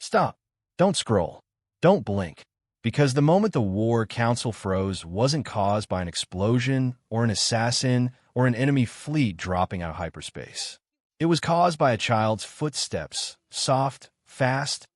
Stop. Don't scroll. Don't blink. Because the moment the war council froze wasn't caused by an explosion or an assassin or an enemy fleet dropping out of hyperspace. It was caused by a child's footsteps, soft, fast,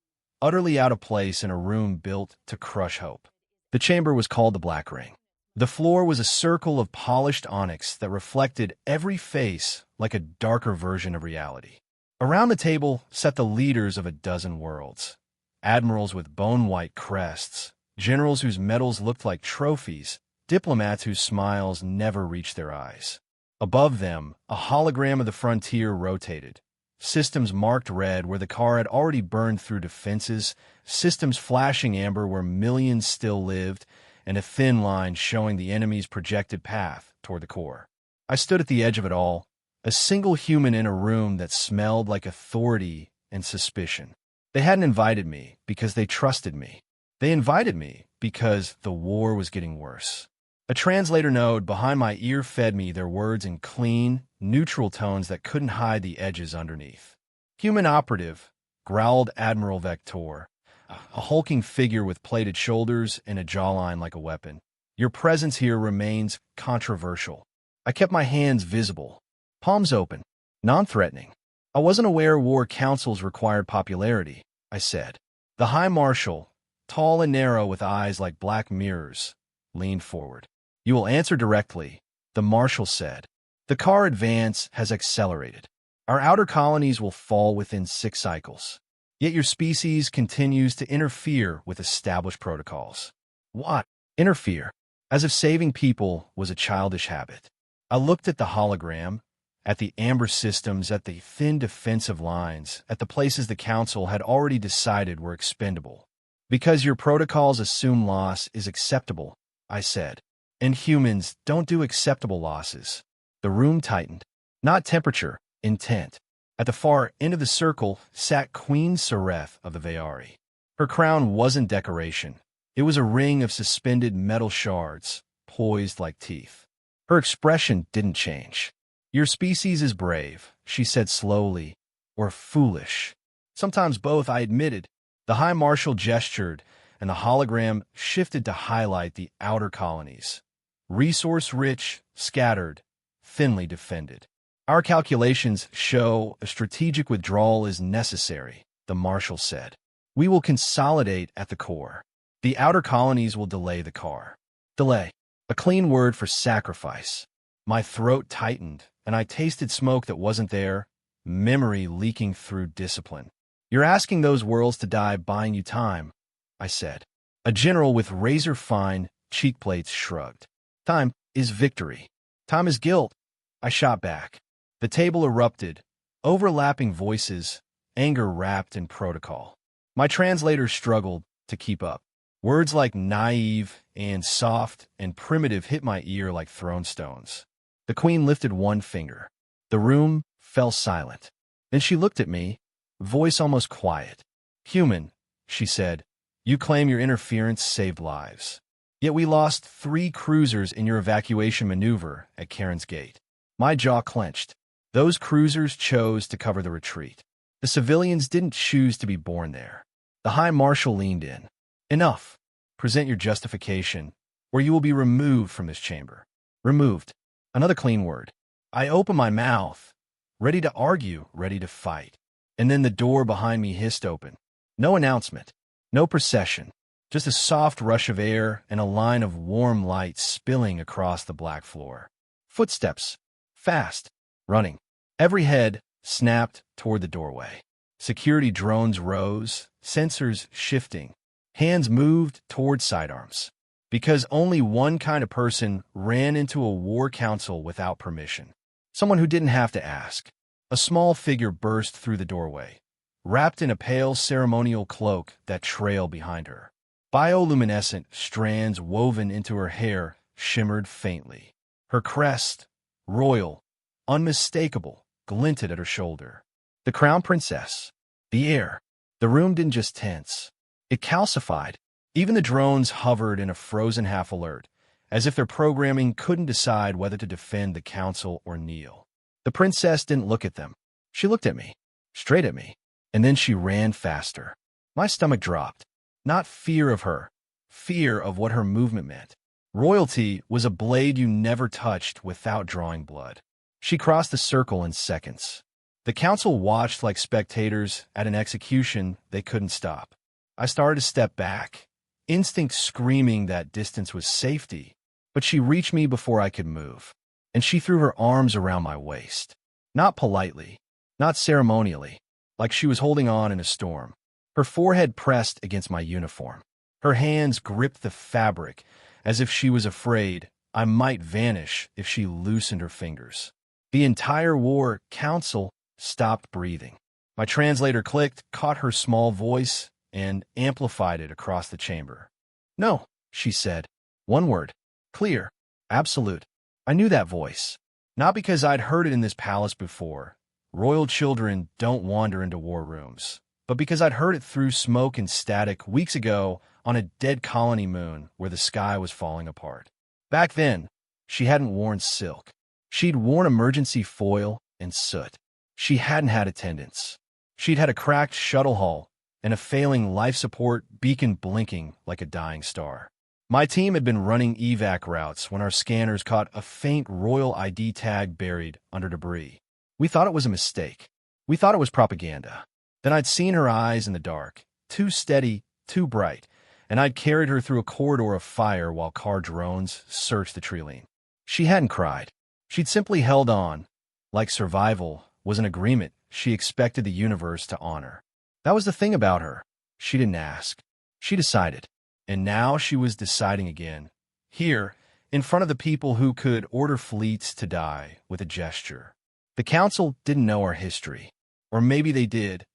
utterly out of place in a room built to crush hope. The chamber was called the Black Ring. The floor was a circle of polished onyx that reflected every face like a darker version of reality. Around the table sat the leaders of a dozen worlds. Admirals with bone-white crests, generals whose medals looked like trophies, diplomats whose smiles never reached their eyes. Above them, a hologram of the frontier rotated. Systems marked red where the car had already burned through defenses, systems flashing amber where millions still lived, and a thin line showing the enemy's projected path toward the core. I stood at the edge of it all, a single human in a room that smelled like authority and suspicion. They hadn't invited me because they trusted me. They invited me because the war was getting worse. A translator node behind my ear fed me their words in clean, neutral tones that couldn't hide the edges underneath. Human operative, growled Admiral Vector, a hulking figure with plated shoulders and a jawline like a weapon. Your presence here remains controversial. I kept my hands visible, palms open, non-threatening. I wasn't aware war councils required popularity, I said. The High Marshal, tall and narrow with eyes like black mirrors, leaned forward. You will answer directly, the Marshal said. The car advance has accelerated. Our outer colonies will fall within 6 cycles. Yet your species continues to interfere with established protocols. What? Interfere? As if saving people was a childish habit. I looked at the hologram, at the amber systems, at the thin defensive lines, at the places the Council had already decided were expendable. Because your protocols assume loss is acceptable, I said. And humans don't do acceptable losses. The room tightened. Not temperature, intent. At the far end of the circle sat Queen Sereth of the Vayari. Her crown wasn't decoration. It was a ring of suspended metal shards, poised like teeth. Her expression didn't change. Your species is brave, she said slowly, or foolish. Sometimes both, I admitted. The High Marshal gestured, and the hologram shifted to highlight the outer colonies. Resource-rich, scattered, thinly defended. Our calculations show a strategic withdrawal is necessary, the Marshal said. We will consolidate at the core. The outer colonies will delay the car. Delay. A clean word for sacrifice. My throat tightened, and I tasted smoke that wasn't there, memory leaking through discipline. You're asking those worlds to die buying you time, I said. A general with razor-fine cheek plates shrugged. Time is victory. Time is guilt, I shot back. The table erupted, overlapping voices, anger wrapped in protocol. My translator struggled to keep up. Words like naive and soft and primitive hit my ear like thrown stones. The Queen lifted one finger. The room fell silent. Then she looked at me, voice almost quiet. Human, she said, you claim your interference saved lives. Yet we lost 3 cruisers in your evacuation maneuver at Karen's Gate. My jaw clenched. Those cruisers chose to cover the retreat. The civilians didn't choose to be born there. The High Marshal leaned in. Enough. Present your justification, or you will be removed from this chamber. Removed. Another clean word. I opened my mouth, ready to argue, ready to fight. And then the door behind me hissed open. No announcement. No procession. Just a soft rush of air and a line of warm light spilling across the black floor. Footsteps. Fast. Running. Every head snapped toward the doorway. Security drones rose, sensors shifting. Hands moved toward sidearms. Because only one kind of person ran into a war council without permission. Someone who didn't have to ask. A small figure burst through the doorway, wrapped in a pale ceremonial cloak that trailed behind her. Bioluminescent strands woven into her hair shimmered faintly. Her crest, royal, unmistakable, glinted at her shoulder. The Crown Princess. The air. The room didn't just tense. It calcified. Even the drones hovered in a frozen half-alert, as if their programming couldn't decide whether to defend the council or kneel. The princess didn't look at them. She looked at me, straight at me, and then she ran faster. My stomach dropped. Not fear of her, fear of what her movement meant. Royalty was a blade you never touched without drawing blood. She crossed the circle in seconds. The council watched like spectators at an execution they couldn't stop. I started to step back, instinct screaming that distance was safety, but she reached me before I could move, and she threw her arms around my waist. Not politely, not ceremonially, like she was holding on in a storm. Her forehead pressed against my uniform. Her hands gripped the fabric as if she was afraid I might vanish if she loosened her fingers. The entire war council stopped breathing. My translator clicked, caught her small voice, and amplified it across the chamber. "No," she said. One word. Clear. Absolute. I knew that voice. Not because I'd heard it in this palace before. Royal children don't wander into war rooms. But because I'd heard it through smoke and static weeks ago on a dead colony moon where the sky was falling apart. Back then, she hadn't worn silk. She'd worn emergency foil and soot. She hadn't had attendants. She'd had a cracked shuttle hull and a failing life support beacon blinking like a dying star. My team had been running evac routes when our scanners caught a faint royal ID tag buried under debris. We thought it was a mistake. We thought it was propaganda. Then I'd seen her eyes in the dark, too steady, too bright, and I'd carried her through a corridor of fire while car drones searched the Trilene. She hadn't cried. She'd simply held on, like survival was an agreement she expected the universe to honor. That was the thing about her. She didn't ask. She decided. And now she was deciding again. Here, in front of the people who could order fleets to die with a gesture. The council didn't know our history. Or maybe they did,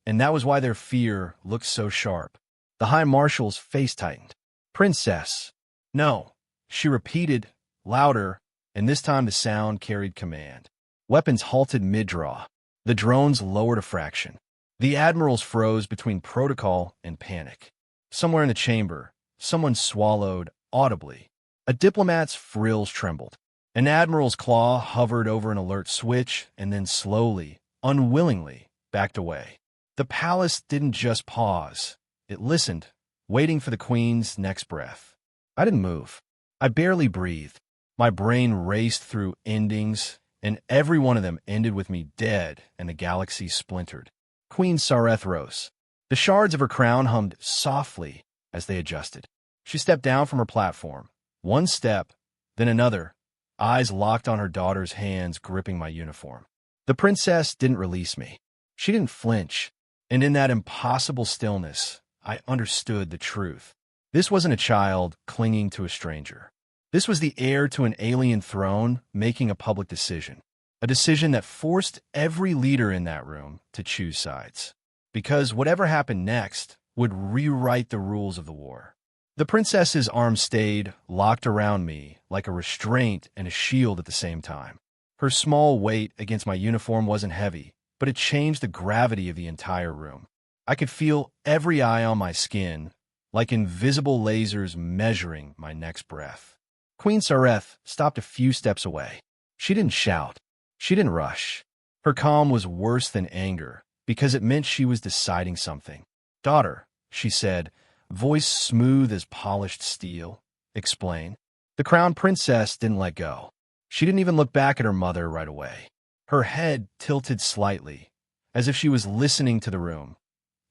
and that was why their fear looked so sharp. The High Marshal's face tightened. "Princess." "No," she repeated, louder, and this time the sound carried command. Weapons halted mid-draw. The drones lowered a fraction. The admirals froze between protocol and panic. Somewhere in the chamber, someone swallowed audibly. A diplomat's frills trembled. An admiral's claw hovered over an alert switch and then slowly, unwillingly, backed away. The palace didn't just pause. It listened, waiting for the Queen's next breath. I didn't move. I barely breathed. My brain raced through endings, and every one of them ended with me dead and the galaxy splintered. Queen Sareth rose. The shards of her crown hummed softly as they adjusted. She stepped down from her platform. One step, then another, eyes locked on her daughter's hands gripping my uniform. The princess didn't release me. She didn't flinch, and in that impossible stillness, I understood the truth. This wasn't a child clinging to a stranger. This was the heir to an alien throne making a public decision. A decision that forced every leader in that room to choose sides. Because whatever happened next would rewrite the rules of the war. The princess's arm stayed locked around me like a restraint and a shield at the same time. Her small weight against my uniform wasn't heavy, but it changed the gravity of the entire room. I could feel every eye on my skin, like invisible lasers measuring my next breath. Queen Sareth stopped a few steps away. She didn't shout. She didn't rush. Her calm was worse than anger, because it meant she was deciding something. "Daughter," she said, voice smooth as polished steel. "Explain." The crown princess didn't let go. She didn't even look back at her mother right away. Her head tilted slightly, as if she was listening to the room,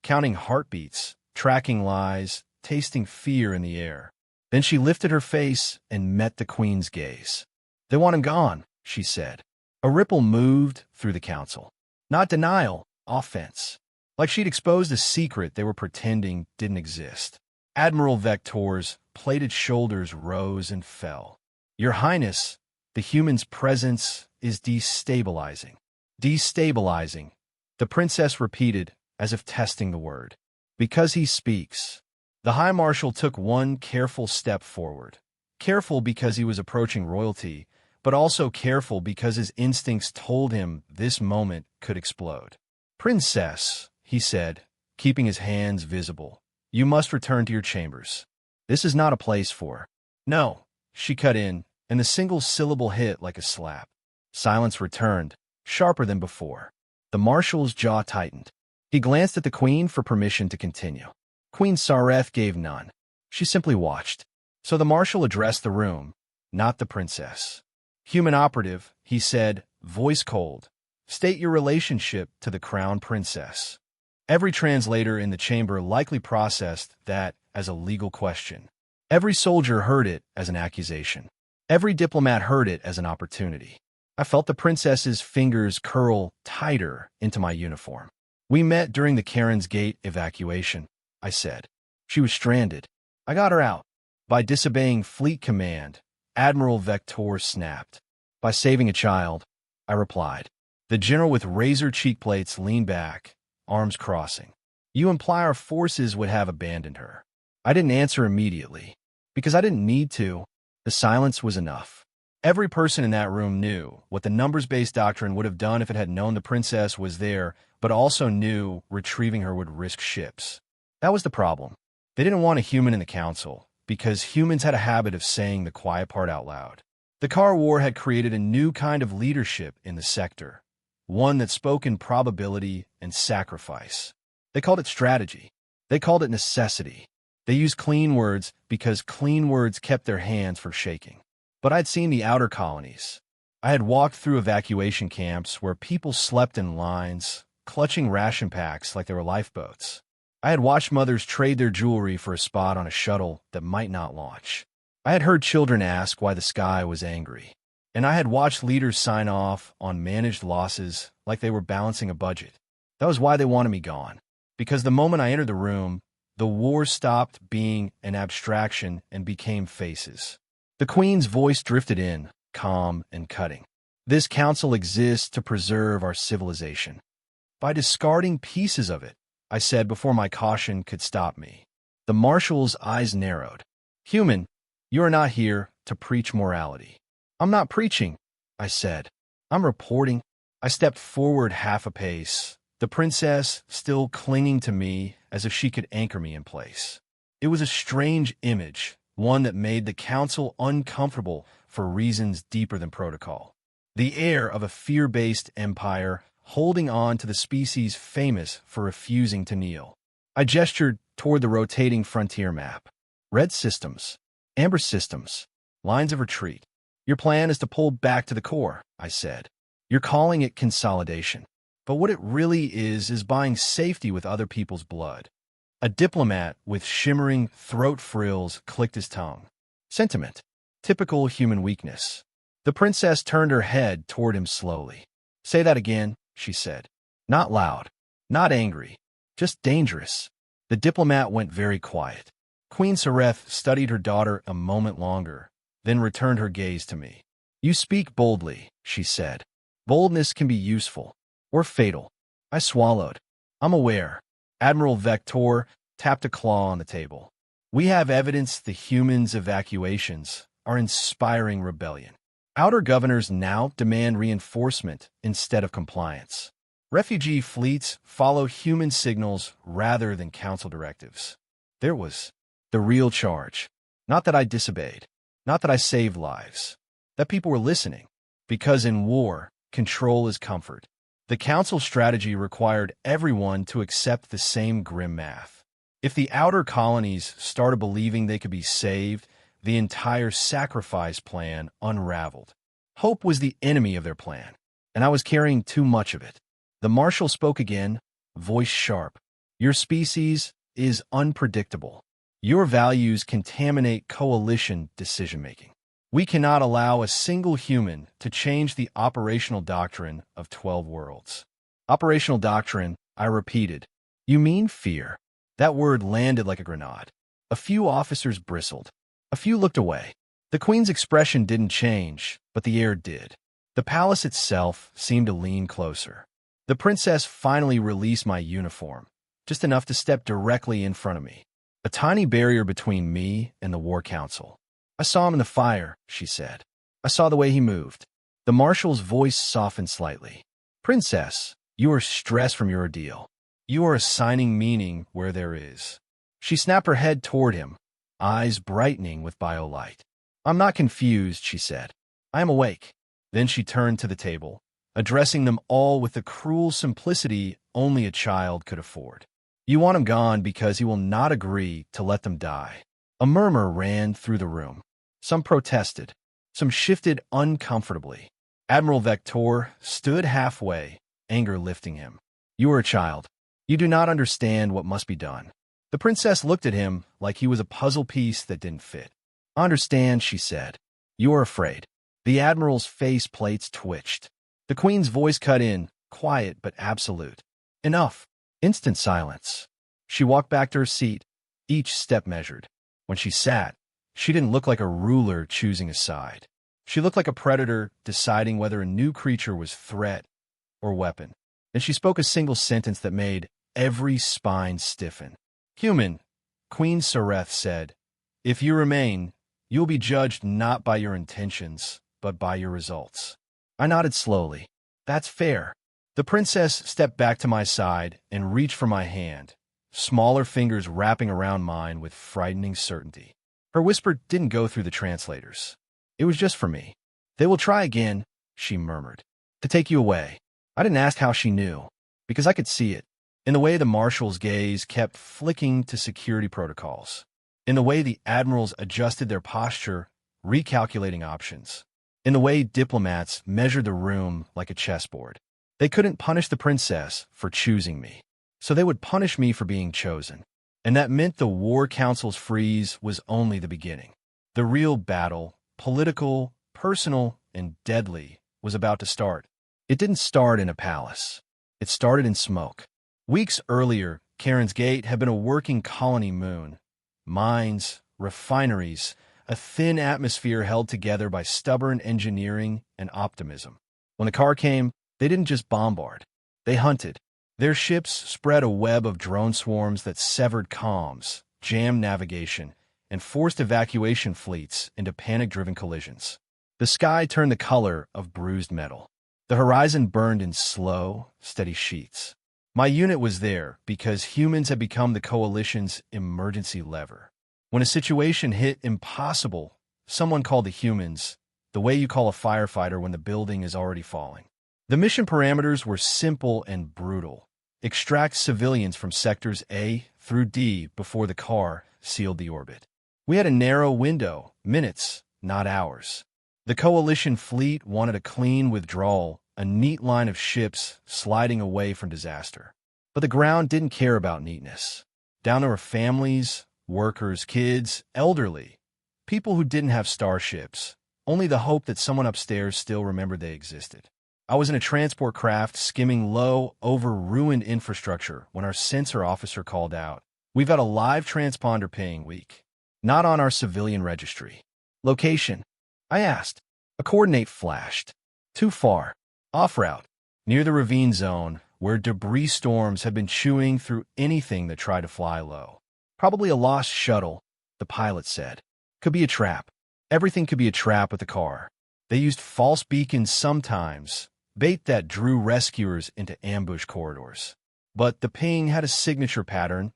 counting heartbeats, tracking lies, tasting fear in the air. Then she lifted her face and met the queen's gaze. "They want him gone," she said. A ripple moved through the council. Not denial, offense. Like she'd exposed a secret they were pretending didn't exist. Admiral Vector's plated shoulders rose and fell. "Your Highness, the human's presence is destabilizing." "Destabilizing," the princess repeated, as if testing the word. "Because he speaks." The High Marshal took one careful step forward. Careful because he was approaching royalty, but also careful because his instincts told him this moment could explode. "Princess," he said, keeping his hands visible, "you must return to your chambers. This is not a place for—" "No," she cut in, and the single syllable hit like a slap. Silence returned, sharper than before. The marshal's jaw tightened. He glanced at the queen for permission to continue. Queen Sareth gave none. She simply watched. So the marshal addressed the room, not the princess. "Human operative," he said, voice cold. "State your relationship to the crown princess." Every translator in the chamber likely processed that as a legal question. Every soldier heard it as an accusation. Every diplomat heard it as an opportunity. I felt the princess's fingers curl tighter into my uniform. "We met during the Karen's Gate evacuation," I said. "She was stranded. I got her out. By disobeying fleet command," Admiral Vector snapped. "By saving a child," I replied. The general with razor cheek plates leaned back, arms crossing. "You imply our forces would have abandoned her." I didn't answer immediately, because I didn't need to. The silence was enough. Every person in that room knew what the numbers-based doctrine would have done if it had known the princess was there, but also knew retrieving her would risk ships. That was the problem. They didn't want a human in the council, because humans had a habit of saying the quiet part out loud. The Car War had created a new kind of leadership in the sector, one that spoke in probability and sacrifice. They called it strategy. They called it necessity. They used clean words because clean words kept their hands from shaking. But I'd seen the outer colonies. I had walked through evacuation camps where people slept in lines, clutching ration packs like they were lifeboats. I had watched mothers trade their jewelry for a spot on a shuttle that might not launch. I had heard children ask why the sky was angry. And I had watched leaders sign off on managed losses like they were balancing a budget. That was why they wanted me gone. Because the moment I entered the room, the war stopped being an abstraction and became faces. The Queen's voice drifted in, calm and cutting. "This council exists to preserve our civilization. By discarding pieces of it," I said before my caution could stop me. The marshal's eyes narrowed. "Human, you are not here to preach morality." "I'm not preaching," I said. "I'm reporting." I stepped forward half a pace, the princess still clinging to me as if she could anchor me in place. It was a strange image, one that made the council uncomfortable for reasons deeper than protocol. The air of a fear-based empire holding on to the species famous for refusing to kneel. I gestured toward the rotating frontier map. "Red systems, amber systems, lines of retreat. Your plan is to pull back to the core," I said. "You're calling it consolidation. But what it really is buying safety with other people's blood." A diplomat with shimmering throat frills clicked his tongue. Sentiment. Typical human weakness. The princess turned her head toward him slowly. "Say that again," she said. Not loud, not angry, just dangerous. The diplomat went very quiet. Queen Sareth studied her daughter a moment longer, then returned her gaze to me. "You speak boldly," she said. "Boldness can be useful, or fatal." I swallowed. "I'm aware." Admiral Vector tapped a claw on the table. "We have evidence the humans' evacuations are inspiring rebellion. Outer governors now demand reinforcement instead of compliance. Refugee fleets follow human signals rather than council directives." There was the real charge. Not that I disobeyed, not that I saved lives, that people were listening. Because in war, control is comfort. The council strategy required everyone to accept the same grim math. If the outer colonies started believing they could be saved, the entire sacrifice plan unraveled. Hope was the enemy of their plan, and I was carrying too much of it. The marshal spoke again, voice sharp. "Your species is unpredictable. Your values contaminate coalition decision-making. We cannot allow a single human to change the operational doctrine of 12 worlds." Operational doctrine, I repeated. "You mean fear?" That word landed like a grenade. A few officers bristled. A few looked away. The Queen's expression didn't change, but the air did. The palace itself seemed to lean closer. The princess finally released my uniform, just enough to step directly in front of me. A tiny barrier between me and the War Council. "I saw him in the fire," she said. "I saw the way he moved." The marshal's voice softened slightly. "Princess, you are stressed from your ordeal. You are assigning meaning where there is." She snapped her head toward him, eyes brightening with biolight. "I'm not confused," she said. "I am awake." Then she turned to the table, addressing them all with the cruel simplicity only a child could afford. You want him gone because he will not agree to let them die. A murmur ran through the room. Some protested. Some shifted uncomfortably. Admiral Vector stood halfway, anger lifting him. You are a child. You do not understand what must be done. The princess looked at him like he was a puzzle piece that didn't fit. I understand, she said. You are afraid. The admiral's face plates twitched. The queen's voice cut in, quiet but absolute. Enough. Instant silence. She walked back to her seat, each step measured. When she sat, she didn't look like a ruler choosing a side. She looked like a predator deciding whether a new creature was threat or weapon. And she spoke a single sentence that made every spine stiffen. Human, Queen Sareth said, if you remain, you will be judged not by your intentions, but by your results. I nodded slowly. That's fair. The princess stepped back to my side and reached for my hand, smaller fingers wrapping around mine with frightening certainty. Her whisper didn't go through the translators. It was just for me. They will try again, she murmured, to take you away. I didn't ask how she knew, because I could see it, in the way the marshal's gaze kept flicking to security protocols, in the way the admirals adjusted their posture, recalculating options, in the way diplomats measured the room like a chessboard. They couldn't punish the princess for choosing me, so they would punish me for being chosen. And that meant the War Council's freeze was only the beginning. The real battle, political, personal, and deadly, was about to start. It didn't start in a palace. It started in smoke. Weeks earlier, Karen's Gate had been a working colony moon. Mines, refineries, a thin atmosphere held together by stubborn engineering and optimism. When the car came, they didn't just bombard. They hunted. Their ships spread a web of drone swarms that severed comms, jammed navigation, and forced evacuation fleets into panic-driven collisions. The sky turned the color of bruised metal. The horizon burned in slow, steady sheets. My unit was there because humans had become the coalition's emergency lever. When a situation hit impossible, someone called the humans, the way you call a firefighter when the building is already falling. The mission parameters were simple and brutal. Extract civilians from sectors A through D before the car sealed the orbit. We had a narrow window, minutes, not hours. The coalition fleet wanted a clean withdrawal, a neat line of ships sliding away from disaster. But the ground didn't care about neatness. Down there were families, workers, kids, elderly, people who didn't have starships, only the hope that someone upstairs still remembered they existed. I was in a transport craft skimming low over ruined infrastructure when our sensor officer called out, "We've got a live transponder ping weak. Not on our civilian registry." "Location?" I asked. A coordinate flashed. "Too far. Off route. Near the ravine zone, where debris storms have been chewing through anything that tried to fly low." "Probably a lost shuttle," the pilot said. "Could be a trap. Everything could be a trap with the car. They used false beacons sometimes, bait that drew rescuers into ambush corridors. But the ping had a signature pattern,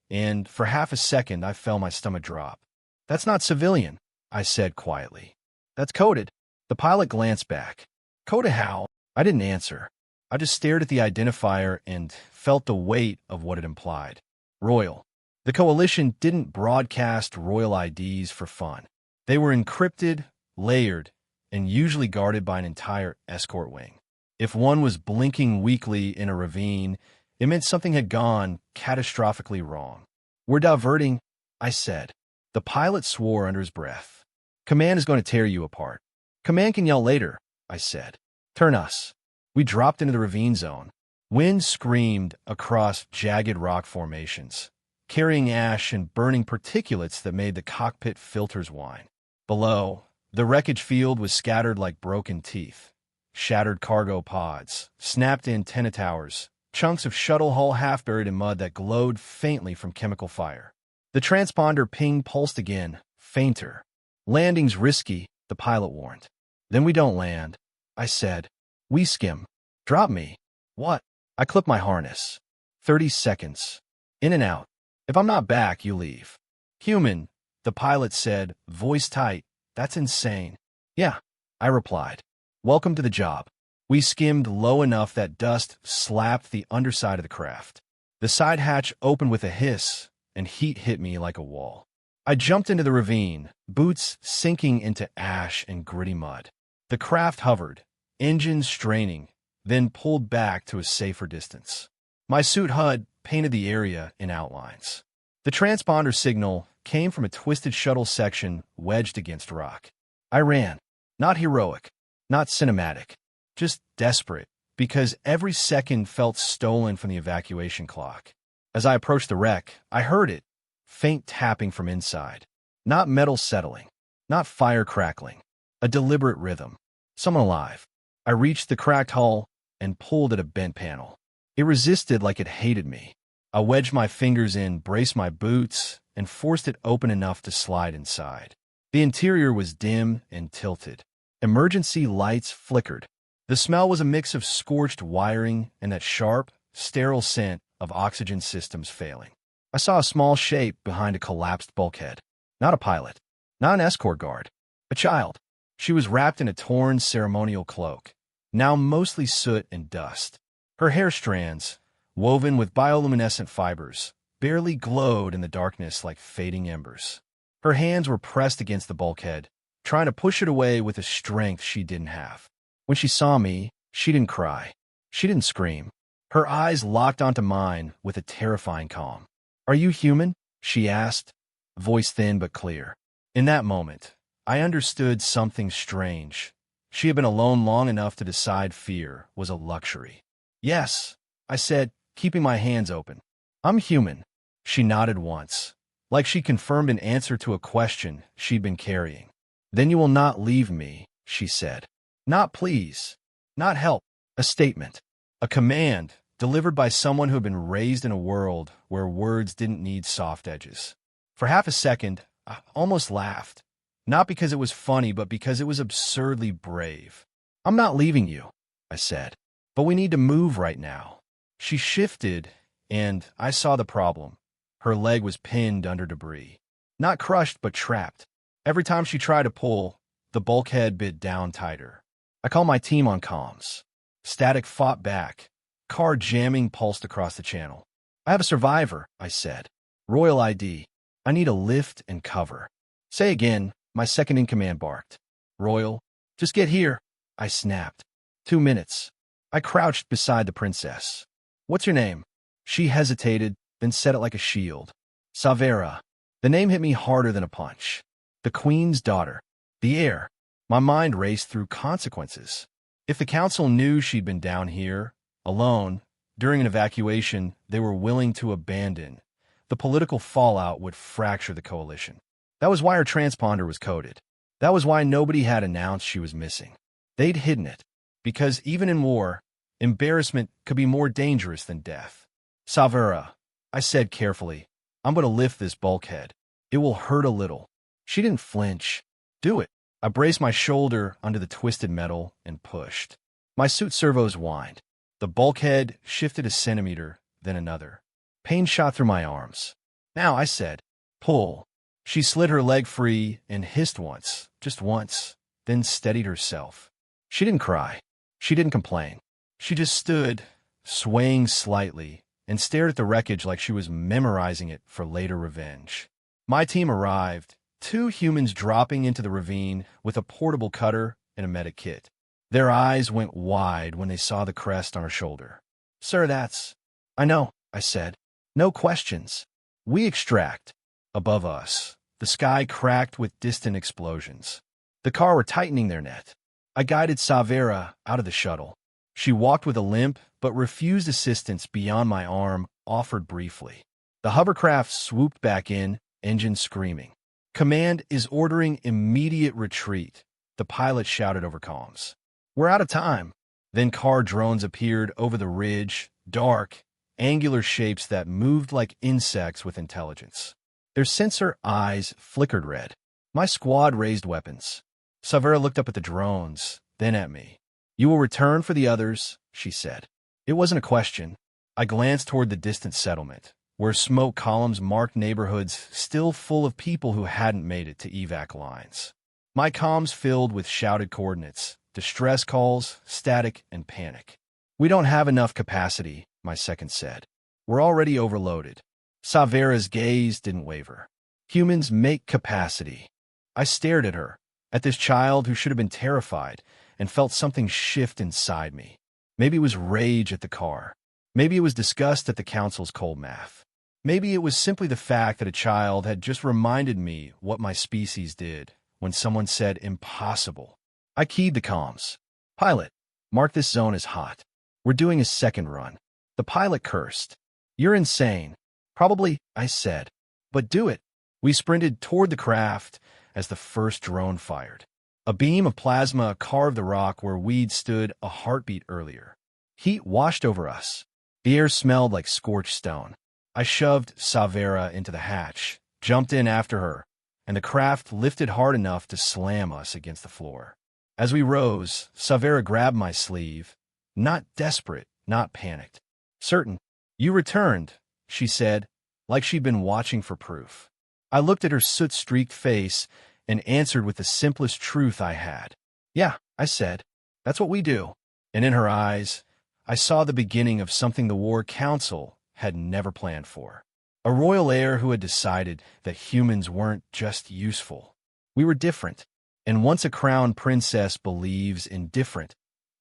and for half a second I felt my stomach drop. "That's not civilian," I said quietly. "That's coded." The pilot glanced back. "Coded how?" I didn't answer. I just stared at the identifier and felt the weight of what it implied. Royal. The coalition didn't broadcast royal IDs for fun. They were encrypted, layered, and usually guarded by an entire escort wing. If one was blinking weakly in a ravine, it meant something had gone catastrophically wrong. "We're diverting," I said. The pilot swore under his breath. "Command is going to tear you apart." "Command can yell later," I said. "Turn us." We dropped into the ravine zone. Wind screamed across jagged rock formations, carrying ash and burning particulates that made the cockpit filters whine. Below, the wreckage field was scattered like broken teeth. Shattered cargo pods, snapped antenna towers, chunks of shuttle hull half buried in mud that glowed faintly from chemical fire. The transponder ping pulsed again, fainter. "Landing's risky," the pilot warned. "Then we don't land," I said. "We skim." "Drop me." "What?" I clipped my harness. 30 seconds. In and out. "If I'm not back, you leave." "Human," the pilot said, voice tight. "That's insane." "Yeah," I replied. "Welcome to the job." We skimmed low enough that dust slapped the underside of the craft. The side hatch opened with a hiss, and heat hit me like a wall. I jumped into the ravine, boots sinking into ash and gritty mud. The craft hovered, engines straining, then pulled back to a safer distance. My suit HUD painted the area in outlines. The transponder signal came from a twisted shuttle section wedged against rock. I ran. Not heroic, not cinematic, just desperate, because every second felt stolen from the evacuation clock. As I approached the wreck, I heard it, faint tapping from inside. Not metal settling, not fire crackling, a deliberate rhythm. Someone alive. I reached the cracked hull and pulled at a bent panel. It resisted like it hated me. I wedged my fingers in, braced my boots, and forced it open enough to slide inside. The interior was dim and tilted. Emergency lights flickered. The smell was a mix of scorched wiring and that sharp, sterile scent of oxygen systems failing. I saw a small shape behind a collapsed bulkhead. Not a pilot, not an escort guard, a child. She was wrapped in a torn ceremonial cloak, now mostly soot and dust. Her hair strands, woven with bioluminescent fibers, barely glowed in the darkness like fading embers. Her hands were pressed against the bulkhead, trying to push it away with a strength she didn't have. When she saw me, she didn't cry. She didn't scream. Her eyes locked onto mine with a terrifying calm. "Are you human?" she asked, voice thin but clear. In that moment, I understood something strange. She had been alone long enough to decide fear was a luxury. "Yes," I said, keeping my hands open. "I'm human." She nodded once, like she confirmed an answer to a question she'd been carrying. "Then you will not leave me," she said. Not please, not help, a statement, a command delivered by someone who had been raised in a world where words didn't need soft edges. For half a second, I almost laughed, not because it was funny, but because it was absurdly brave. "I'm not leaving you," I said, "but we need to move right now." She shifted, and I saw the problem. Her leg was pinned under debris. Not crushed, but trapped. Every time she tried to pull, the bulkhead bit down tighter. I called my team on comms. Static fought back. Car jamming pulsed across the channel. "I have a survivor," I said. "Royal ID. I need a lift and cover." "Say again," my second-in-command barked. "Royal, just get here," I snapped. 2 minutes. I crouched beside the princess. "What's your name?" She hesitated, then said it like a shield. "Savera." The name hit me harder than a punch. The queen's daughter. The heir. My mind raced through consequences. If the council knew she'd been down here, alone, during an evacuation they were willing to abandon, the political fallout would fracture the coalition. That was why her transponder was coded. That was why nobody had announced she was missing. They'd hidden it, because even in war, embarrassment could be more dangerous than death. "Savera," I said carefully, "I'm going to lift this bulkhead. It will hurt a little." She didn't flinch. "Do it." I braced my shoulder under the twisted metal and pushed. My suit servos whined. The bulkhead shifted a centimeter, then another. Pain shot through my arms. "Now," I said, "pull." She slid her leg free and hissed once, just once, then steadied herself. She didn't cry. She didn't complain. She just stood, swaying slightly, and stared at the wreckage like she was memorizing it for later revenge. My team arrived, 2 humans dropping into the ravine with a portable cutter and a medic kit. Their eyes went wide when they saw the crest on her shoulder. "Sir, that's—" "I know," I said. "No questions." We extract. Above us, the sky cracked with distant explosions. The car were tightening their net. I guided Savera out of the shuttle. She walked with a limp, but refused assistance beyond my arm, offered briefly. The hovercraft swooped back in, engine screaming. "Command is ordering immediate retreat," the pilot shouted over comms. "We're out of time." Then car drones appeared over the ridge, dark, angular shapes that moved like insects with intelligence. Their sensor eyes flickered red. My squad raised weapons. Savera looked up at the drones, then at me. "You will return for the others," she said. It wasn't a question. I glanced toward the distant settlement, where smoke columns marked neighborhoods still full of people who hadn't made it to evac lines. My comms filled with shouted coordinates, distress calls, static, and panic. "We don't have enough capacity," my second said. "We're already overloaded." Savera's gaze didn't waver. "Humans make capacity." I stared at her, at this child who should have been terrified, and felt something shift inside me. Maybe it was rage at the car. Maybe it was disgust at the council's cold math. Maybe it was simply the fact that a child had just reminded me what my species did when someone said impossible. I keyed the comms. "Pilot, mark this zone as hot. We're doing a second run." The pilot cursed. "You're insane." "Probably," I said. "But do it." We sprinted toward the craft as the first drone fired. A beam of plasma carved the rock where we'd stood a heartbeat earlier. Heat washed over us. The air smelled like scorched stone. I shoved Savera into the hatch, jumped in after her, and the craft lifted hard enough to slam us against the floor. As we rose, Savera grabbed my sleeve, not desperate, not panicked. "Certain. You returned," she said, like she'd been watching for proof. I looked at her soot-streaked face and answered with the simplest truth I had. "Yeah," I said. "That's what we do." And in her eyes, I saw the beginning of something the War Council had never planned for. A royal heir who had decided that humans weren't just useful. We were different. And once a crowned princess believes in different,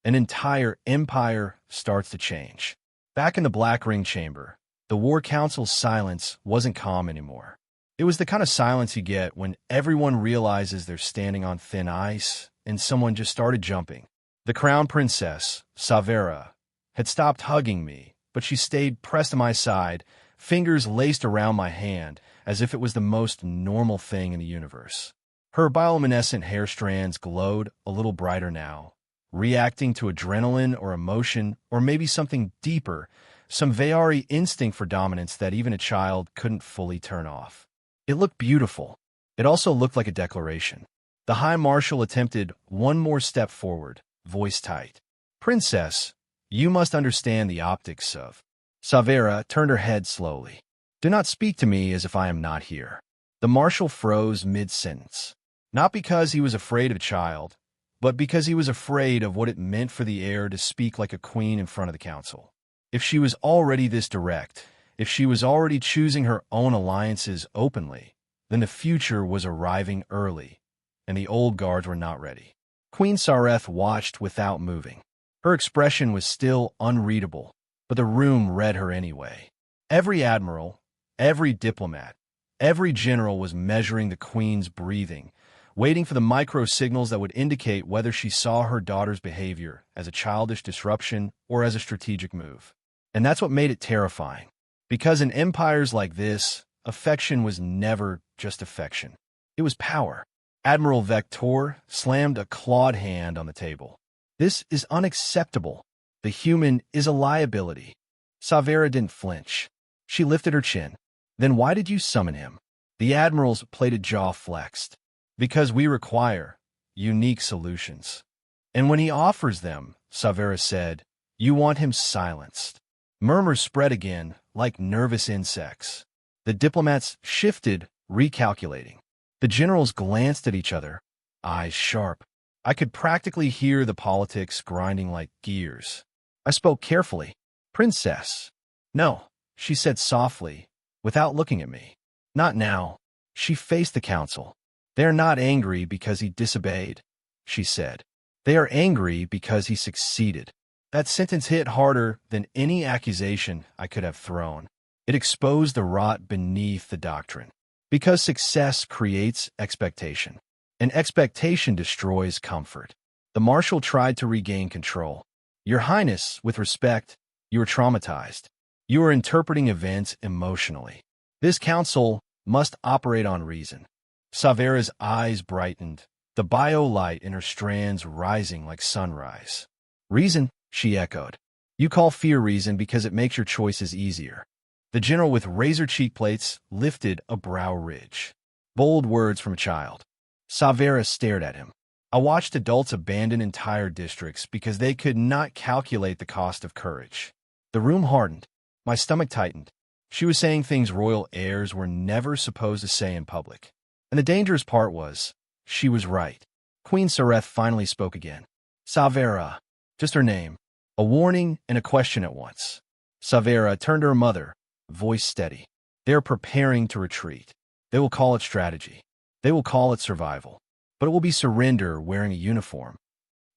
an entire empire starts to change. Back in the Black Ring Chamber, the War Council's silence wasn't calm anymore. It was the kind of silence you get when everyone realizes they're standing on thin ice and someone just started jumping. The crown princess, Savera, had stopped hugging me, but she stayed pressed to my side, fingers laced around my hand, as if it was the most normal thing in the universe. Her bioluminescent hair strands glowed a little brighter now, reacting to adrenaline or emotion, or maybe something deeper, some Vayari instinct for dominance that even a child couldn't fully turn off. It looked beautiful. It also looked like a declaration. The High Marshal attempted one more step forward, voice tight. "Princess, you must understand the optics of..." Savera turned her head slowly. "Do not speak to me as if I am not here." The Marshal froze mid-sentence. Not because he was afraid of the child, but because he was afraid of what it meant for the heir to speak like a queen in front of the council. If she was already this direct, if she was already choosing her own alliances openly, then the future was arriving early, and the old guards were not ready. Queen Sareth watched without moving. Her expression was still unreadable, but the room read her anyway. Every admiral, every diplomat, every general was measuring the queen's breathing, waiting for the micro-signals that would indicate whether she saw her daughter's behavior as a childish disruption or as a strategic move. And that's what made it terrifying. Because in empires like this, affection was never just affection. It was power. Admiral Vector slammed a clawed hand on the table. "This is unacceptable. The human is a liability." Savera didn't flinch. She lifted her chin. "Then why did you summon him?" The admiral's plated jaw flexed. "Because we require unique solutions. And when he offers them," Savera said, "you want him silenced." Murmurs spread again, like nervous insects. The diplomats shifted, recalculating. The generals glanced at each other, eyes sharp. I could practically hear the politics grinding like gears. I spoke carefully. "Princess." "No," she said softly, without looking at me. "Not now." She faced the council. "They're not angry because he disobeyed," she said. "They are angry because he succeeded." That sentence hit harder than any accusation I could have thrown. It exposed the rot beneath the doctrine. Because success creates expectation, and expectation destroys comfort. The Marshal tried to regain control. "Your Highness, with respect, you are traumatized. You are interpreting events emotionally. This council must operate on reason." Savera's eyes brightened, the bio-light in her strands rising like sunrise. "Reason," she echoed. "You call fear reason because it makes your choices easier." The general with razor cheek plates lifted a brow ridge. Bold words from a child. Savera stared at him. I watched adults abandon entire districts because they could not calculate the cost of courage. The room hardened. My stomach tightened. She was saying things royal heirs were never supposed to say in public. And the dangerous part was, she was right. Queen Sareth finally spoke again. Savera. Just her name. A warning and a question at once. Savera turned to her mother, voice steady. They are preparing to retreat. They will call it strategy. They will call it survival. But it will be surrender wearing a uniform.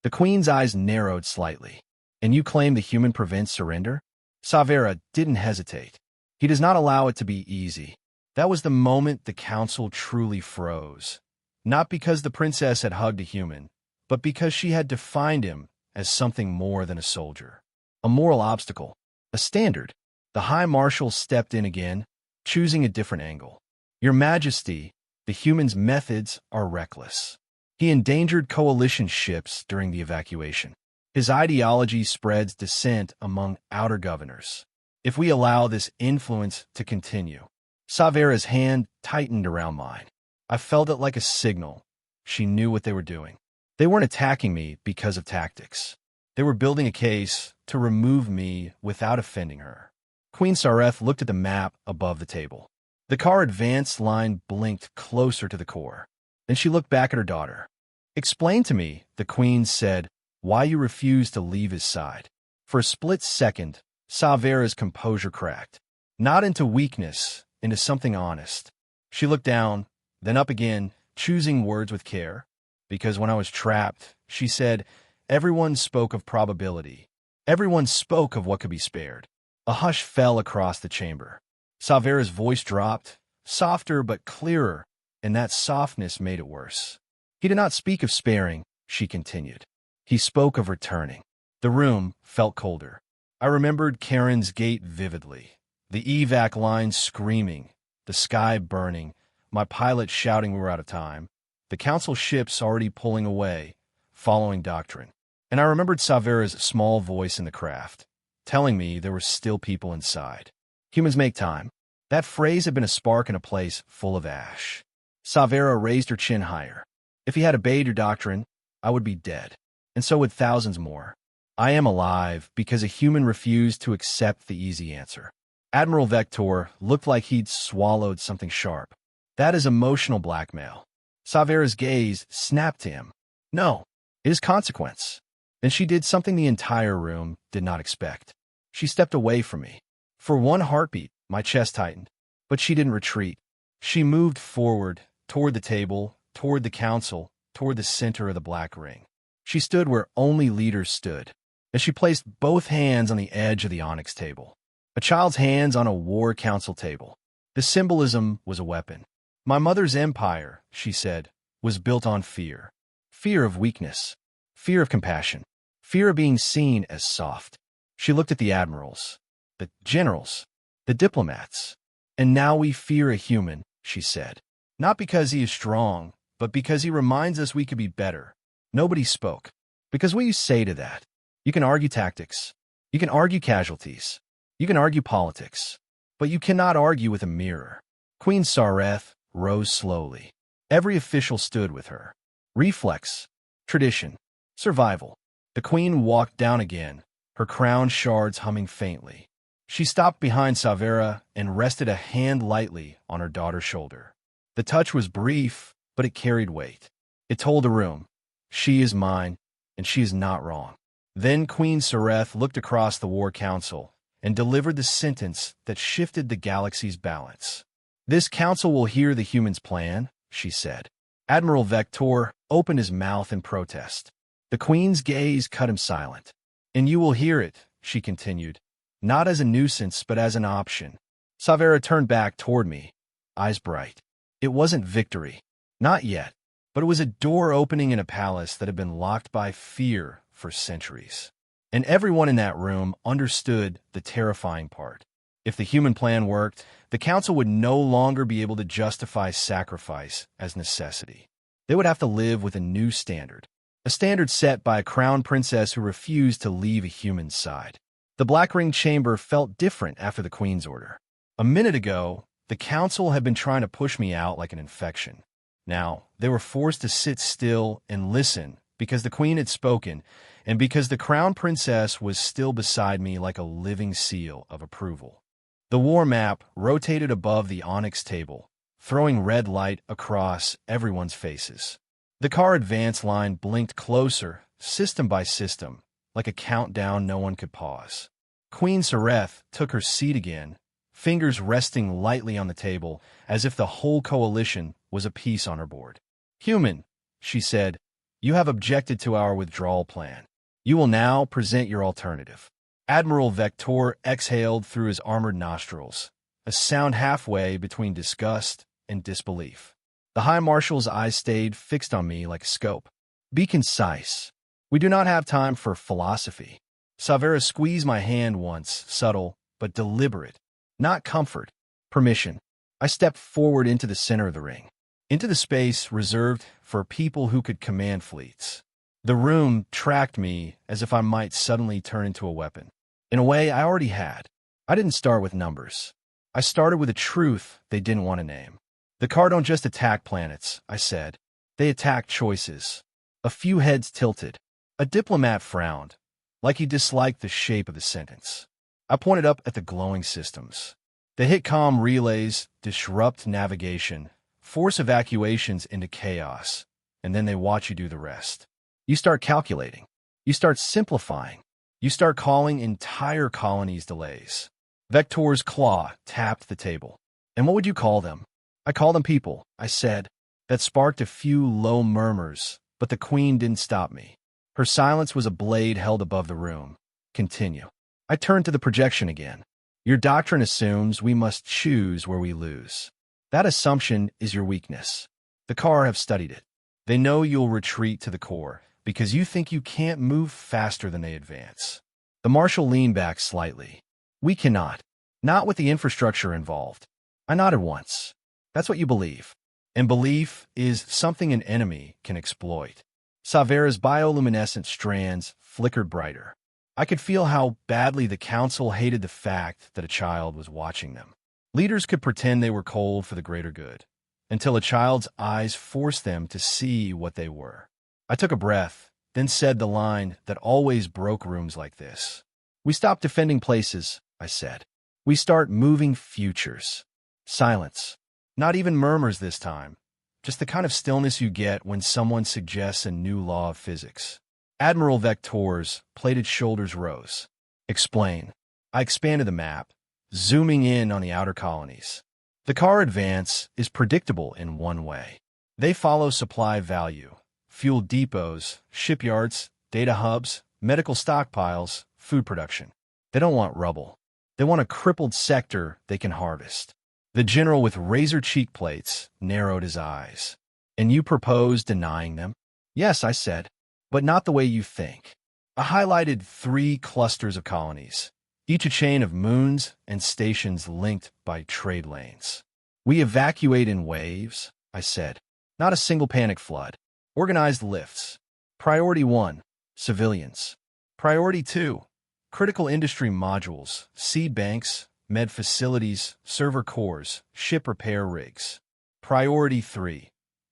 The queen's eyes narrowed slightly. And you claim the human prevents surrender? Savera didn't hesitate. He does not allow it to be easy. That was the moment the council truly froze. Not because the princess had hugged a human, but because she had defined him as something more than a soldier. A moral obstacle. A standard. The High Marshal stepped in again, choosing a different angle. Your Majesty, the human's methods are reckless. He endangered coalition ships during the evacuation. His ideology spreads dissent among outer governors. If we allow this influence to continue. Savera's hand tightened around mine. I felt it like a signal. She knew what they were doing. They weren't attacking me because of tactics. They were building a case to remove me without offending her. Queen Sareth looked at the map above the table. The car advance line blinked closer to the core. Then she looked back at her daughter. Explain to me, the queen said, why you refuse to leave his side. For a split second, Savera's composure cracked. Not into weakness, into something honest. She looked down, then up again, choosing words with care. Because when I was trapped, she said, everyone spoke of probability. Everyone spoke of what could be spared. A hush fell across the chamber. Savera's voice dropped, softer but clearer, and that softness made it worse. He did not speak of sparing, she continued. He spoke of returning. The room felt colder. I remembered Karen's gate vividly. The evac line screaming, the sky burning, my pilot shouting we were out of time, the council ships already pulling away, following doctrine. And I remembered Savera's small voice in the craft, telling me there were still people inside. Humans make time. That phrase had been a spark in a place full of ash. Savera raised her chin higher. If he had obeyed your doctrine, I would be dead. And so would thousands more. I am alive because a human refused to accept the easy answer. Admiral Vector looked like he'd swallowed something sharp. That is emotional blackmail. Savera's gaze snapped to him. No, it is consequence. Then she did something the entire room did not expect. She stepped away from me. For one heartbeat, my chest tightened. But she didn't retreat. She moved forward, toward the table, toward the council, toward the center of the black ring. She stood where only leaders stood, as she placed both hands on the edge of the onyx table. A child's hands on a war council table. The symbolism was a weapon. My mother's empire, she said, was built on fear. Fear of weakness. Fear of compassion. Fear of being seen as soft. She looked at the admirals, the generals, the diplomats. And now we fear a human, she said. Not because he is strong, but because he reminds us we could be better. Nobody spoke. Because what you say to that? You can argue tactics. You can argue casualties. You can argue politics. But you cannot argue with a mirror. Queen Sareth rose slowly. Every official stood with her. Reflex. Tradition. Survival. The queen walked down again, her crown shards humming faintly. She stopped behind Savera and rested a hand lightly on her daughter's shoulder. The touch was brief, but it carried weight. It told the room, she is mine, and she is not wrong. Then Queen Sareth looked across the War Council and delivered the sentence that shifted the galaxy's balance. This council will hear the humans' plan, she said. Admiral Vector opened his mouth in protest. The queen's gaze cut him silent. And you will hear it, she continued, not as a nuisance but as an option. Savera turned back toward me, eyes bright. It wasn't victory. Not yet. But it was a door opening in a palace that had been locked by fear for centuries. And everyone in that room understood the terrifying part. If the human plan worked, the council would no longer be able to justify sacrifice as necessity. They would have to live with a new standard. A standard set by a crown princess who refused to leave a human's side. The Black Ring chamber felt different after the Queen's order. A minute ago, the council had been trying to push me out like an infection. Now, they were forced to sit still and listen because the Queen had spoken and because the crown princess was still beside me like a living seal of approval. The war map rotated above the onyx table, throwing red light across everyone's faces. The car advance line blinked closer, system by system, like a countdown no one could pause. Queen Sereth took her seat again, fingers resting lightly on the table, as if the whole coalition was a piece on her board. "Human," she said, "you have objected to our withdrawal plan. You will now present your alternative." Admiral Vector exhaled through his armored nostrils, a sound halfway between disgust and disbelief. The High Marshal's eyes stayed fixed on me like a scope. "Be concise. We do not have time for philosophy." Savera squeezed my hand once, subtle but deliberate. Not comfort, permission. I stepped forward into the center of the ring, into the space reserved for people who could command fleets. The room tracked me as if I might suddenly turn into a weapon. In a way, I already had. I didn't start with numbers. I started with a truth they didn't want to name. "The car don't just attack planets," I said. "They attack choices." A few heads tilted. A diplomat frowned, like he disliked the shape of the sentence. I pointed up at the glowing systems. "They hit comm relays, disrupt navigation, force evacuations into chaos, and then they watch you do the rest." You start calculating. You start simplifying. You start calling entire colonies delays. Vector's claw tapped the table. "And what would you call them?" "I call them people," I said. That sparked a few low murmurs, but the Queen didn't stop me. Her silence was a blade held above the room. "Continue." I turned to the projection again. "Your doctrine assumes we must choose where we lose. That assumption is your weakness. The car have studied it. They know you'll retreat to the core, because you think you can't move faster than they advance." The Marshal leaned back slightly. "We cannot. Not with the infrastructure involved." I nodded once. "That's what you believe. And belief is something an enemy can exploit." Savera's bioluminescent strands flickered brighter. I could feel how badly the Council hated the fact that a child was watching them. Leaders could pretend they were cold for the greater good, until a child's eyes forced them to see what they were. I took a breath, then said the line that always broke rooms like this. "We stop defending places," I said. "We start moving futures." Silence. Not even murmurs this time. Just the kind of stillness you get when someone suggests a new law of physics. Admiral Vector's plated shoulders rose. "Explain." I expanded the map, zooming in on the outer colonies. The car advance is predictable in one way. They follow supply value. Fuel depots, shipyards, data hubs, medical stockpiles, food production. They don't want rubble. They want a crippled sector they can harvest. The general with razor cheek plates narrowed his eyes. "And you propose denying them?" "Yes," I said, "but not the way you think." I highlighted 3 clusters of colonies, each a chain of moons and stations linked by trade lanes. "We evacuate in waves," I said. "Not a single panic flood. Organized lifts. Priority 1, civilians. Priority 2, critical industry modules, seed banks, med facilities, server cores, ship repair rigs. Priority 3,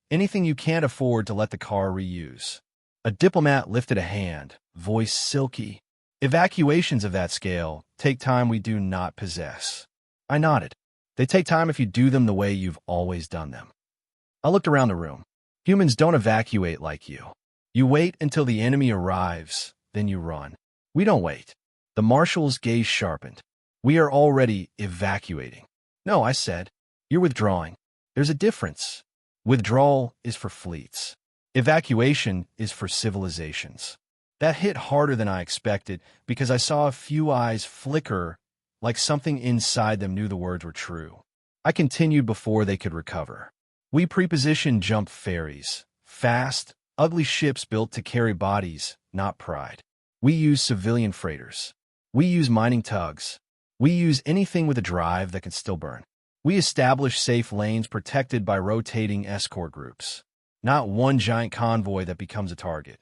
anything you can't afford to let the car reuse." A diplomat lifted a hand, voice silky. "Evacuations of that scale take time we do not possess." I nodded. "They take time if you do them the way you've always done them." I looked around the room. Humans don't evacuate like you. You wait until the enemy arrives, then you run. We don't wait. The Marshal's gaze sharpened. "We are already evacuating." "No," I said. "You're withdrawing. There's a difference. Withdrawal is for fleets. Evacuation is for civilizations." That hit harder than I expected because I saw a few eyes flicker like something inside them knew the words were true. I continued before they could recover. "We preposition jump ferries. Fast, ugly ships built to carry bodies, not pride. We use civilian freighters. We use mining tugs. We use anything with a drive that can still burn. We establish safe lanes protected by rotating escort groups. Not one giant convoy that becomes a target.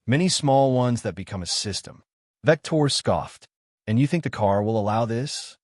Many small ones that become a system." Vector scoffed. "And you think the car will allow this?"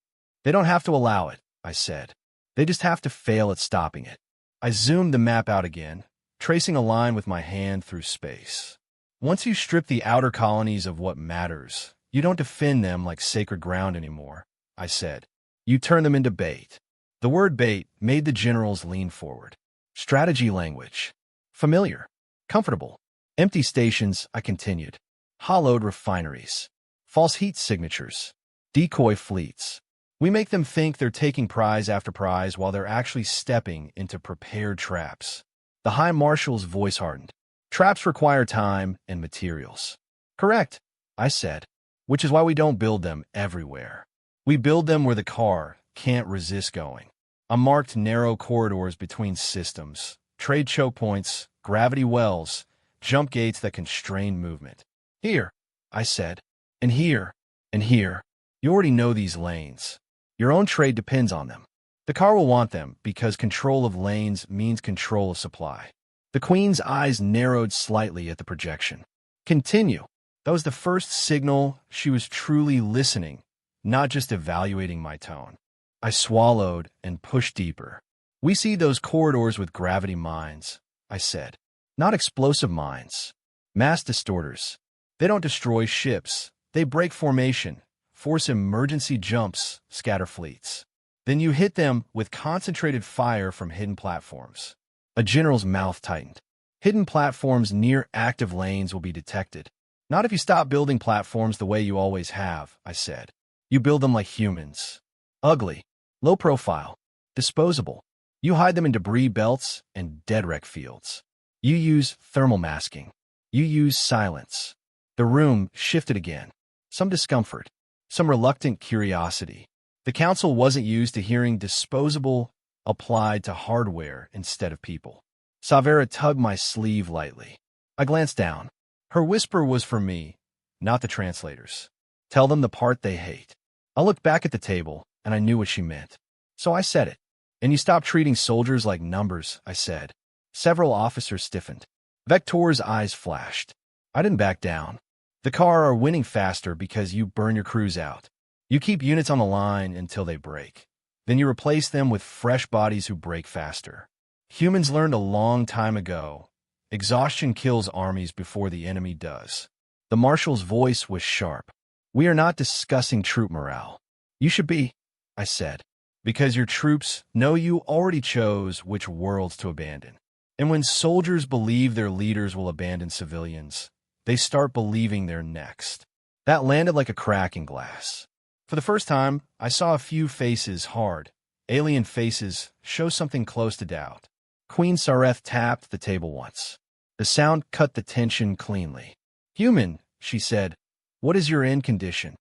"They don't have to allow it," I said. "They just have to fail at stopping it." I zoomed the map out again, tracing a line with my hand through space. "Once you strip the outer colonies of what matters, you don't defend them like sacred ground anymore," I said. "You turn them into bait." The word bait made the generals lean forward. Strategy language. Familiar. Comfortable. Empty stations, I continued. Hollowed refineries. False heat signatures. Decoy fleets. We make them think they're taking prize after prize while they're actually stepping into prepared traps. The High Marshal's voice hardened. Traps require time and materials. Correct, I said, which is why we don't build them everywhere. We build them where the car can't resist going. I marked narrow corridors between systems, trade choke points, gravity wells, jump gates that constrain movement. Here, I said, and here, and here. You already know these lanes. Your own trade depends on them. The car will want them because control of lanes means control of supply. The Queen's eyes narrowed slightly at the projection. Continue. That was the first signal she was truly listening, not just evaluating my tone. I swallowed and pushed deeper. We see those corridors with gravity mines, I said. Not explosive mines. Mass distorters. They don't destroy ships. They break formation, force emergency jumps, scatter fleets. Then you hit them with concentrated fire from hidden platforms. A general's mouth tightened. Hidden platforms near active lanes will be detected. Not if you stop building platforms the way you always have, I said. You build them like humans. Ugly, low profile, disposable. You hide them in debris belts and dead wreck fields. You use thermal masking. You use silence. The room shifted again. Some discomfort, some reluctant curiosity. The council wasn't used to hearing disposable applied to hardware instead of people. Savera tugged my sleeve lightly. I glanced down. Her whisper was for me, not the translators. Tell them the part they hate. I looked back at the table, and I knew what she meant. So I said it. And you stop treating soldiers like numbers, I said. Several officers stiffened. Vector's eyes flashed. I didn't back down. The car are winning faster because you burn your crews out. You keep units on the line until they break. Then you replace them with fresh bodies who break faster. Humans learned a long time ago. Exhaustion kills armies before the enemy does. The marshal's voice was sharp. We are not discussing troop morale. You should be, I said, because your troops know you already chose which worlds to abandon. And when soldiers believe their leaders will abandon civilians, they start believing they're next. That landed like a crack in glass. For the first time, I saw a few faces hard, alien faces, show something close to doubt. Queen Sareth tapped the table once. The sound cut the tension cleanly. Human, she said, what is your end condition?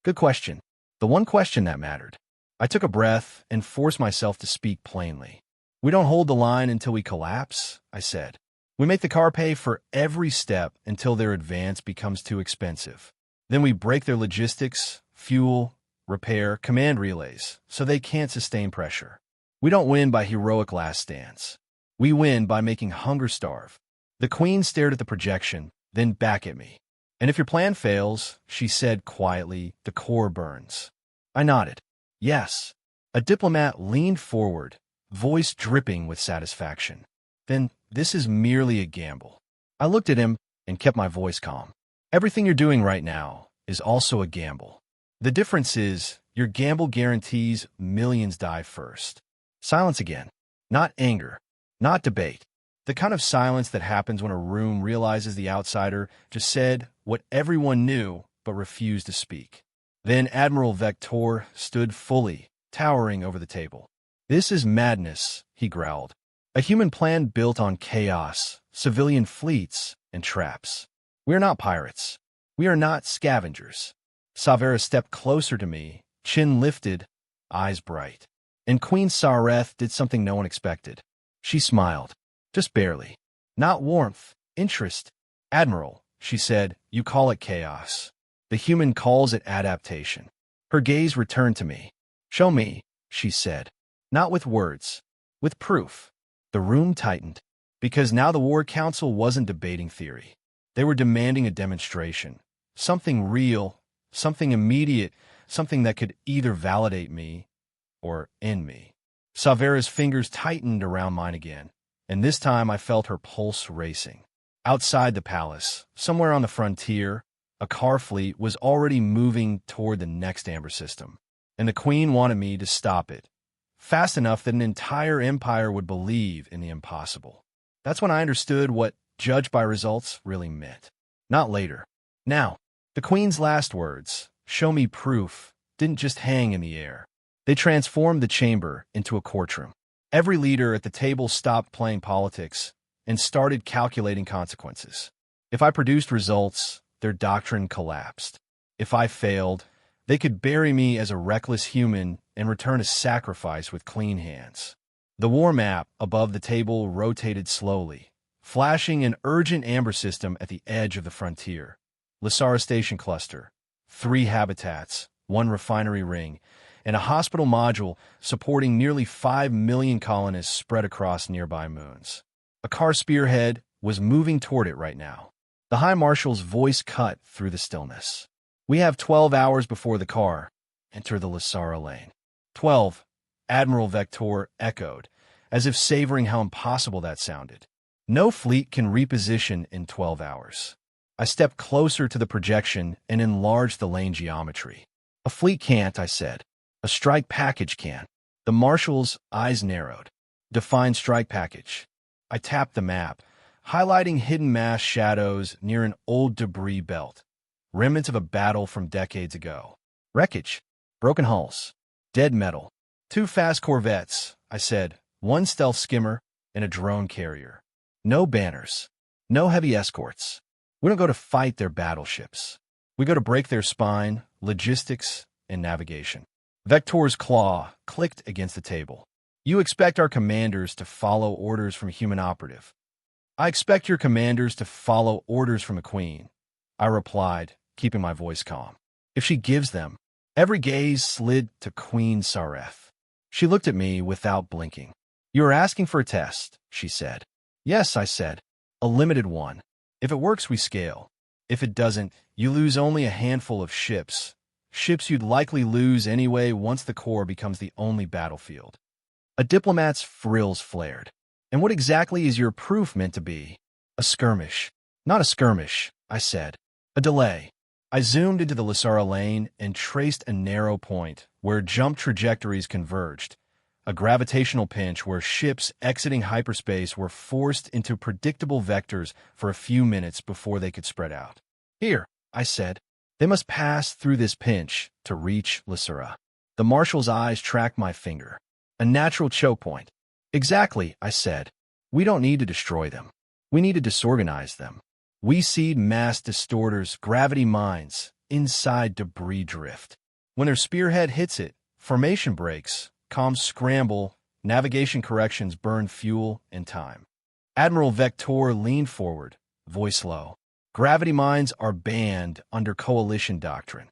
Good question. The one question that mattered. I took a breath and forced myself to speak plainly. We don't hold the line until we collapse, I said. We make the car pay for every step until their advance becomes too expensive. Then we break their logistics, fuel, repair, command relays, so they can't sustain pressure. We don't win by heroic last stands. We win by making hunger starve. The Queen stared at the projection, then back at me. And if your plan fails, she said quietly, the core burns. I nodded. Yes. A diplomat leaned forward, voice dripping with satisfaction. Then this is merely a gamble. I looked at him and kept my voice calm. Everything you're doing right now is also a gamble. The difference is your gamble guarantees millions die first. Silence again. Not anger. Not debate. The kind of silence that happens when a room realizes the outsider just said what everyone knew but refused to speak. Then Admiral Vector stood fully, towering over the table. This is madness, he growled. A human plan built on chaos, civilian fleets, and traps. We are not pirates. We are not scavengers. Savera stepped closer to me, chin lifted, eyes bright. And Queen Sareth did something no one expected. She smiled. Just barely. Not warmth, interest. Admiral, she said, you call it chaos. The human calls it adaptation. Her gaze returned to me. Show me, she said. Not with words, with proof. The room tightened, because now the War Council wasn't debating theory. They were demanding a demonstration. Something real, something immediate, something that could either validate me or end me. Savera's fingers tightened around mine again, and this time I felt her pulse racing. Outside the palace, somewhere on the frontier, a car fleet was already moving toward the next amber system, and the Queen wanted me to stop it, fast enough that an entire empire would believe in the impossible. That's when I understood what judged by results really meant. Not later. Now, the Queen's last words, "Show me proof," didn't just hang in the air. They transformed the chamber into a courtroom. Every leader at the table stopped playing politics and started calculating consequences. If I produced results, their doctrine collapsed. If I failed, they could bury me as a reckless human and return a sacrifice with clean hands. The war map above the table rotated slowly, flashing an urgent amber system at the edge of the frontier. Lysara Station Cluster, 3 habitats, 1 refinery ring, and a hospital module supporting nearly 5 million colonists spread across nearby moons. A car spearhead was moving toward it right now. The High Marshal's voice cut through the stillness. "We have 12 hours before the car. Enter the Lysara lane." 12, Admiral Vector echoed, as if savoring how impossible that sounded. No fleet can reposition in 12 hours. I stepped closer to the projection and enlarged the lane geometry. "A fleet can't," I said. "A strike package can." The Marshal's eyes narrowed. "Define strike package." I tapped the map, highlighting hidden mass shadows near an old debris belt, remnants of a battle from decades ago. Wreckage, broken hulls, dead metal. 2 fast corvettes, I said, 1 stealth skimmer, and a drone carrier. No banners, no heavy escorts. We don't go to fight their battleships. We go to break their spine, logistics, and navigation. Vector's claw clicked against the table. "You expect our commanders to follow orders from a human operative. I expect your commanders to follow orders from a queen," I replied, keeping my voice calm. "If she gives them." Every gaze slid to Queen Sareth. She looked at me without blinking. "You are asking for a test," she said. "Yes," I said. "A limited one. If it works, we scale. If it doesn't, you lose only a handful of ships. Ships you'd likely lose anyway once the core becomes the only battlefield." A diplomat's frills flared. "And what exactly is your proof meant to be?" "A skirmish." "Not a skirmish," I said. "A delay." I zoomed into the Lysara lane and traced a narrow point where jump trajectories converged, a gravitational pinch where ships exiting hyperspace were forced into predictable vectors for a few minutes before they could spread out. "Here," I said. "They must pass through this pinch to reach Lysara." The Marshal's eyes tracked my finger. "A natural choke point." "Exactly," I said. "We don't need to destroy them. We need to disorganize them. We seed mass distorters, gravity mines, inside debris drift. When their spearhead hits it, formation breaks, comms scramble, navigation corrections burn fuel and time." Admiral Vector leaned forward, voice low. "Gravity mines are banned under coalition doctrine."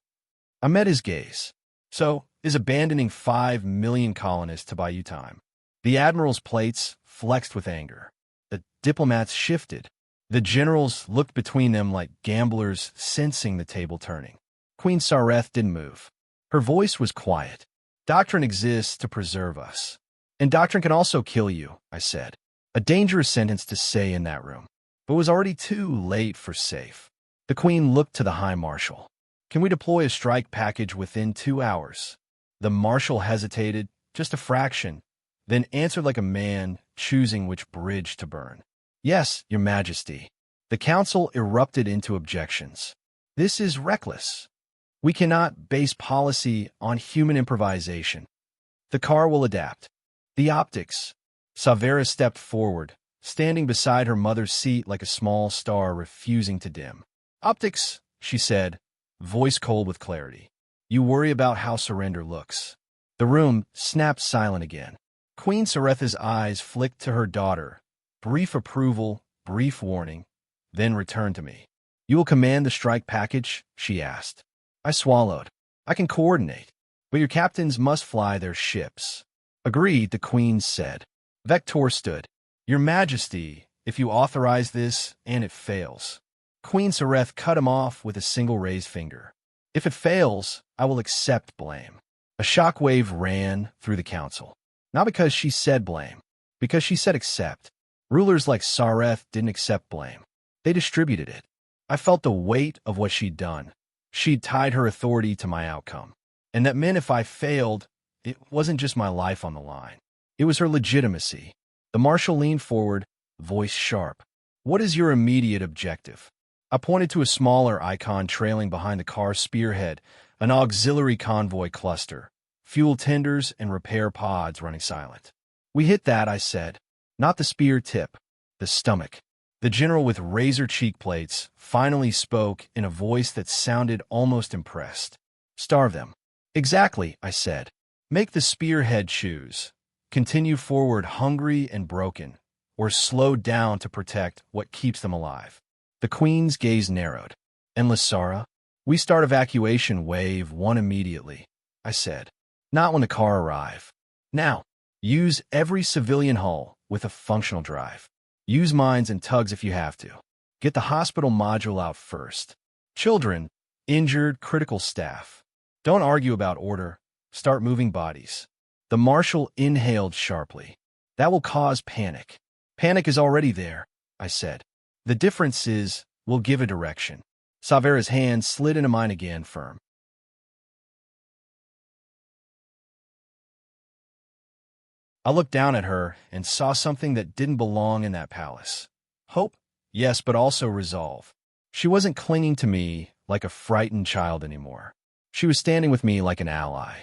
I met his gaze. "So, is abandoning 5 million colonists to buy you time?" The Admiral's plates flexed with anger. The diplomats shifted. The generals looked between them like gamblers sensing the table turning. Queen Sareth didn't move. Her voice was quiet. "Doctrine exists to preserve us. And doctrine can also kill you," I said. A dangerous sentence to say in that room, but it was already too late for safe. The Queen looked to the High Marshal. "Can we deploy a strike package within 2 hours?" The Marshal hesitated, just a fraction, then answered like a man choosing which bridge to burn. "Yes, Your Majesty." The council erupted into objections. "This is reckless. We cannot base policy on human improvisation. The car will adapt." "The optics." Savera stepped forward, standing beside her mother's seat like a small star refusing to dim. "Optics," she said, voice cold with clarity. "You worry about how surrender looks." The room snapped silent again. Queen Sareth's eyes flicked to her daughter. Brief approval, brief warning, then returned to me. "You will command the strike package?" she asked. I swallowed. "I can coordinate, but your captains must fly their ships." "Agreed," the Queen said. Vector stood. "Your Majesty, if you authorize this and it fails." Queen Sareth cut him off with a single raised finger. "If it fails, I will accept blame." A shockwave ran through the council. Not because she said blame, because she said accept. Rulers like Sareth didn't accept blame. They distributed it. I felt the weight of what she'd done. She'd tied her authority to my outcome. And that meant if I failed, it wasn't just my life on the line. It was her legitimacy. The Marshal leaned forward, voice sharp. What is your immediate objective? I pointed to a smaller icon trailing behind the car's spearhead, an auxiliary convoy cluster, fuel tenders and repair pods running silent. We hit that, I said. Not the spear tip, the stomach. The general with razor cheek plates finally spoke in a voice that sounded almost impressed. Starve them. Exactly, I said. Make the spearhead choose. Continue forward hungry and broken, or slow down to protect what keeps them alive. The Queen's gaze narrowed. And Lysara? We start evacuation wave 1 immediately, I said. Not when the car arrive. Now, use every civilian hull with a functional drive. Use mines and tugs if you have to. Get the hospital module out first. Children, injured, critical staff. Don't argue about order. Start moving bodies. The marshal inhaled sharply. That will cause panic. Panic is already there, I said. The difference is, we'll give a direction. Savera's hand slid into mine again, firm. I looked down at her and saw something that didn't belong in that palace. Hope? Yes, but also resolve. She wasn't clinging to me like a frightened child anymore. She was standing with me like an ally.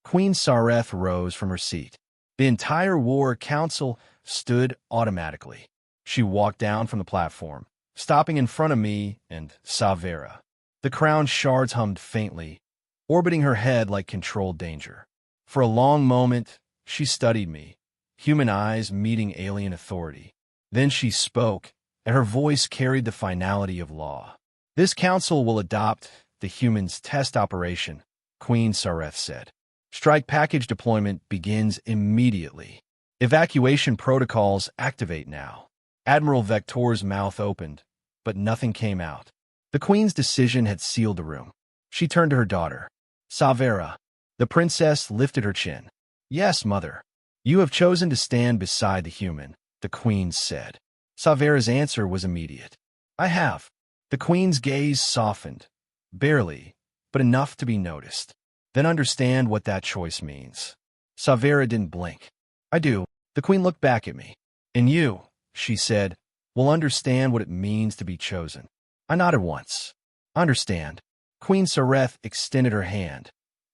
Queen Sareth rose from her seat. The entire war council stood automatically. She walked down from the platform, stopping in front of me and Savera. The crown shards hummed faintly, orbiting her head like controlled danger. For a long moment, she studied me, human eyes meeting alien authority. Then she spoke, and her voice carried the finality of law. This council will adopt the humans' test operation, Queen Sareth said. Strike package deployment begins immediately. Evacuation protocols activate now. Admiral Vector's mouth opened, but nothing came out. The Queen's decision had sealed the room. She turned to her daughter. Savera. The princess lifted her chin. Yes, mother. You have chosen to stand beside the human, the Queen said. Savera's answer was immediate. I have. The Queen's gaze softened. Barely, but enough to be noticed. Then understand what that choice means. Savera didn't blink. I do. The Queen looked back at me. And you, she said, will understand what it means to be chosen. I nodded once. Understand. Queen Sareth extended her hand.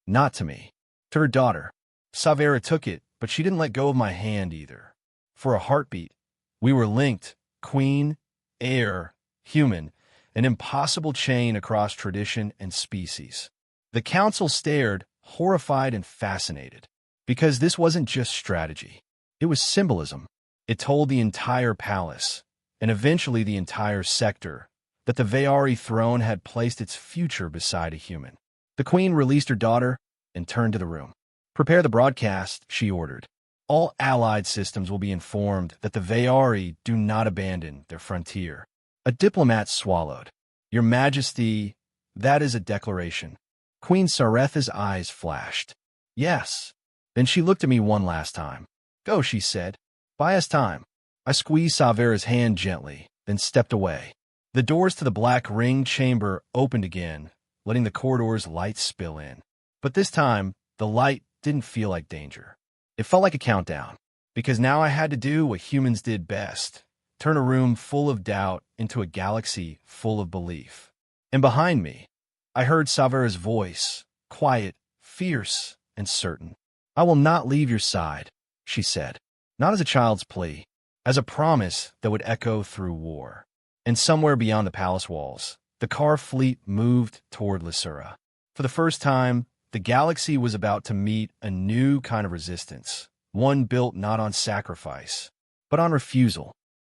Not to me. To her daughter. Savera took it, but she didn't let go of my hand either. For a heartbeat, we were linked, queen, heir, human, an impossible chain across tradition and species. The council stared, horrified and fascinated, because this wasn't just strategy. It was symbolism. It told the entire palace, and eventually the entire sector, that the Veari throne had placed its future beside a human. The queen released her daughter and turned to the room. Prepare the broadcast, she ordered. All allied systems will be informed that the Veari do not abandon their frontier. A diplomat swallowed. Your Majesty, that is a declaration. Queen Saretha's eyes flashed. Yes. Then she looked at me one last time. Go, she said. Buy us time. I squeezed Savera's hand gently, then stepped away. The doors to the black ring chamber opened again, letting the corridor's light spill in. But this time, the light didn't feel like danger. It felt like a countdown, because now I had to do what humans did best, turn a room full of doubt into a galaxy full of belief. And behind me, I heard Savera's voice, quiet, fierce, and certain. I will not leave your side, she said, not as a child's plea, as a promise that would echo through war. And somewhere beyond the palace walls, the car fleet moved toward Lysara. For the first time, the galaxy was about to meet a new kind of resistance, one built not on sacrifice, but on refusal.